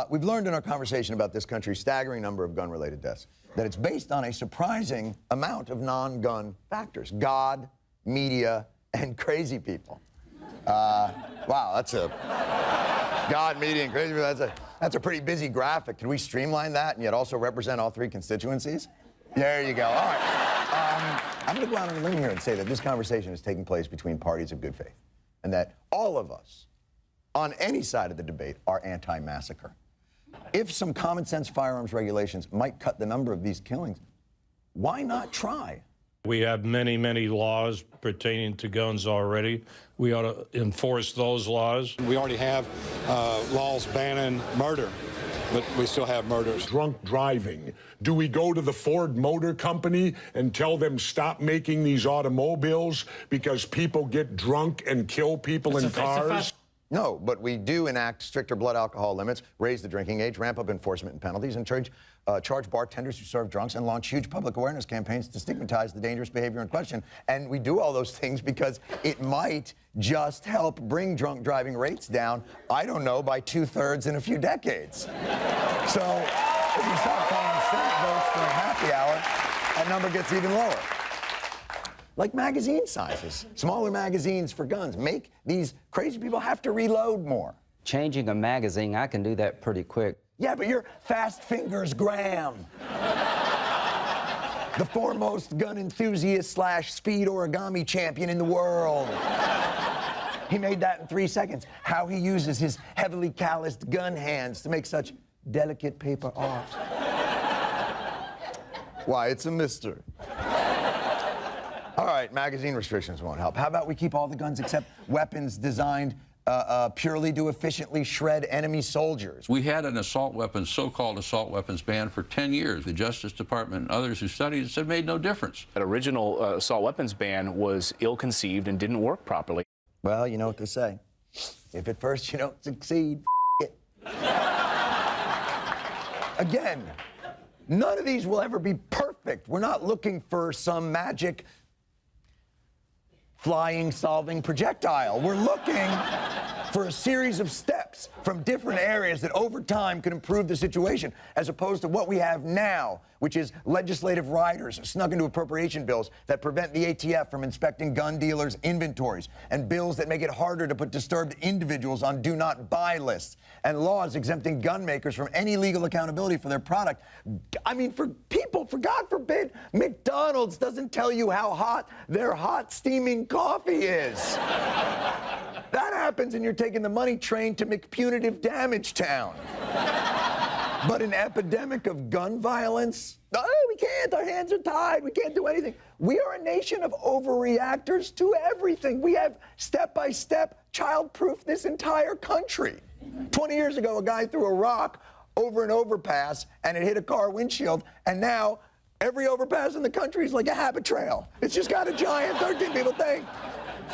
We've learned in our conversation about this country's staggering number of gun-related deaths that it's based on a surprising amount of non-gun factors. God, media, and crazy people. Wow, that's a... God, media, and crazy people, that's a pretty busy graphic. Can we streamline that and yet also represent all three constituencies? There you go. All right. I'm going to go out on a limb here and say that this conversation is taking place between parties of good faith, and that all of us, on any side of the debate, are anti-massacre. If some common sense firearms regulations might cut the number of these killings, why not try? We have many, many laws pertaining to guns already. We ought to enforce those laws. We already have laws banning murder, but we still have murders. Drunk driving. Do we go to the Ford Motor Company and tell them stop making these automobiles because people get drunk and kill people in cars? No, but we do enact stricter blood alcohol limits, raise the drinking age, ramp up enforcement and penalties, and charge bartenders who serve drunks, and launch huge public awareness campaigns to stigmatize the dangerous behavior in question. And we do all those things because it might just help bring drunk driving rates down, I don't know, by 2/3 in a few decades. So if you start calling Senate votes during happy hour, that number gets even lower. Like magazine sizes, smaller magazines for guns. Make these crazy people have to reload more. Changing a magazine, I can do that pretty quick. Yeah, but you're Fast Fingers Graham. The foremost gun enthusiast / speed origami champion in the world. He made that in 3 seconds. How he uses his heavily calloused gun hands to make such delicate paper art. Why, it's a mystery. All right, magazine restrictions won't help. How about we keep all the guns except weapons designed purely to efficiently shred enemy soldiers? We had an assault weapons, so-called assault weapons ban for 10 years. The Justice Department and others who studied it said it made no difference. That original assault weapons ban was ill-conceived and didn't work properly. Well, you know what they say. If at first you don't succeed, it. Again, none of these will ever be perfect. We're not looking for some magic flying, solving projectile. We're looking for a series of steps from different areas that over time could improve the situation, as opposed to what we have now, which is legislative riders snuck into appropriation bills that prevent the ATF from inspecting gun dealers' inventories, and bills that make it harder to put disturbed individuals on do not buy lists, and laws exempting gun makers from any legal accountability for their product. I mean, for God forbid, McDonald's doesn't tell you how hot their hot steaming coffee is. That happens and you're taking the money train to McPunitive Damage Town. But an epidemic of gun violence? Oh, we can't. Our hands are tied. We can't do anything. We are a nation of overreactors to everything. We have step-by-step child-proof this entire country. 20 years ago, a guy threw a rock over an overpass and it hit a car windshield, and now every overpass in the country is like a habit trail. It's just got a giant 13 people thing.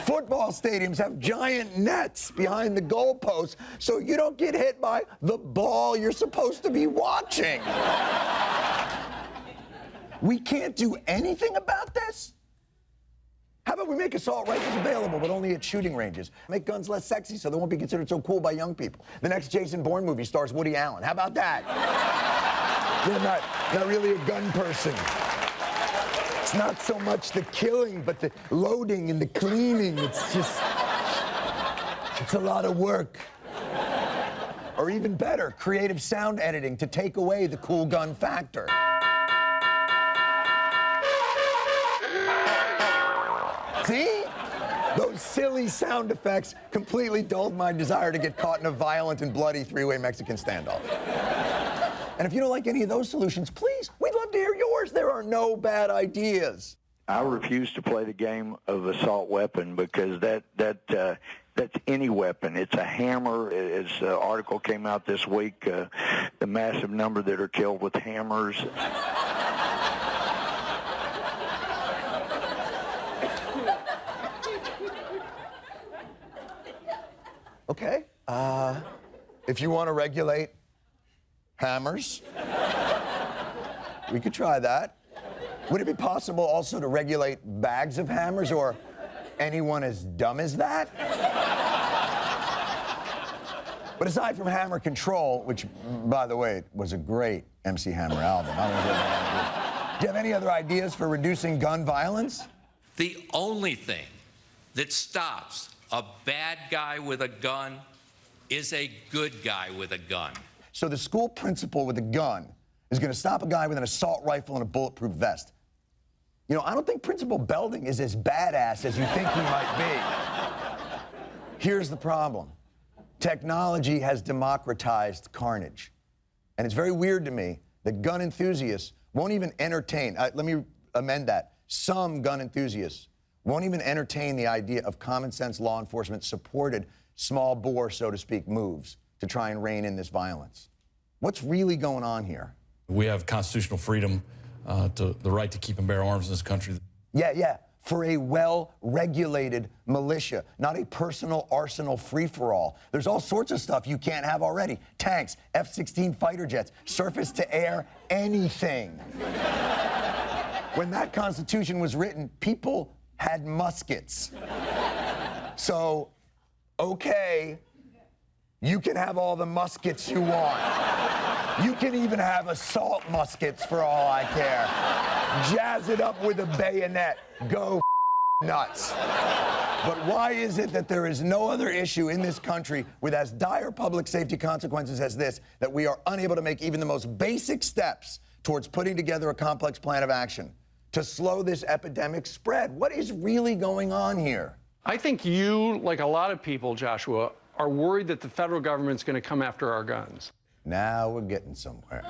Football stadiums have giant nets behind the goalposts so you don't get hit by the ball you're supposed to be watching. We can't do anything about this? How about we make assault rifles available, but only at shooting ranges? Make guns less sexy so they won't be considered so cool by young people. The next Jason Bourne movie stars Woody Allen. How about that? You're not really a gun person. It's not so much the killing, but the loading and the cleaning. It's a lot of work. Or even better, creative sound editing to take away the cool gun factor. See? Those silly sound effects completely dulled my desire to get caught in a violent and bloody three-way Mexican standoff. And if you don't like any of those solutions, please, we'd love to hear yours. There are no bad ideas. I refuse to play the game of assault weapon because that's any weapon. It's a hammer. As an article came out this week, the massive number that are killed with hammers. Okay. If you want to regulate hammers, we could try that. Would it be possible also to regulate bags of hammers or anyone as dumb as that? But aside from Hammer Control, which, by the way, was a great MC Hammer album, I don't know if you have any ideas. Do you have any other ideas for reducing gun violence? The only thing that stops a bad guy with a gun is a good guy with a gun. So the school principal with a gun is going to stop a guy with an assault rifle and a bulletproof vest. You know, I don't think Principal Belding is as badass as you think he might be. Here's the problem. Technology has democratized carnage. And it's very weird to me that gun enthusiasts won't even entertain, let me amend that, some gun enthusiasts won't even entertain the idea of common sense law enforcement supported small bore, so to speak, moves to try and rein in this violence. What's really going on here? We have constitutional freedom, to the right to keep and bear arms in this country. Yeah, for a well-regulated militia, not a personal arsenal free-for-all. There's all sorts of stuff you can't have already. Tanks, F-16 fighter jets, surface-to-air, anything. When that Constitution was written, people had muskets. So, okay, you can have all the muskets you want. You can even have assault muskets for all I care. Jazz it up with a bayonet. Go nuts. But why is it that there is no other issue in this country with as dire public safety consequences as this, that we are unable to make even the most basic steps towards putting together a complex plan of action to slow this epidemic spread? What is really going on here? I think you, like a lot of people, Joshua, are worried that the federal government's going to come after our guns. Now we're getting somewhere.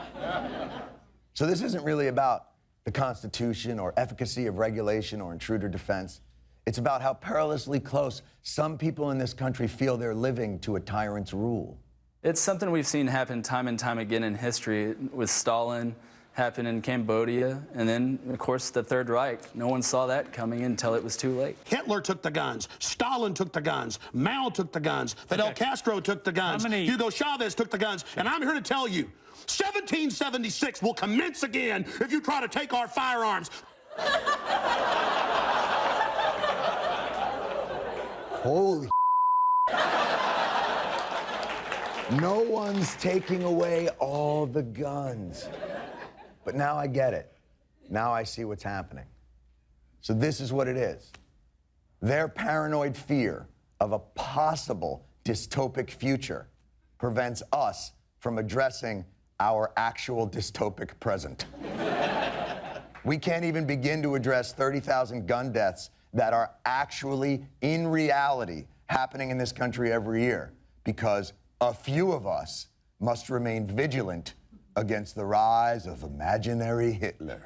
So this isn't really about the Constitution or efficacy of regulation or intruder defense. It's about how perilously close some people in this country feel they're living to a tyrant's rule. It's something we've seen happen time and time again in history, with Stalin, happened in Cambodia, and then, of course, the Third Reich. No one saw that coming until it was too late. Hitler took the guns. Stalin took the guns. Mao took the guns. Fidel Castro took the guns. Hugo Chavez took the guns. And I'm here to tell you, 1776 will commence again if you try to take our firearms. Holy no one's taking away all the guns. But now I get it. Now I see what's happening. So this is what it is. Their paranoid fear of a possible dystopic future prevents us from addressing our actual dystopic present. We can't even begin to address 30,000 gun deaths that are actually, in reality, happening in this country every year, because a few of us must remain vigilant against the rise of imaginary Hitler.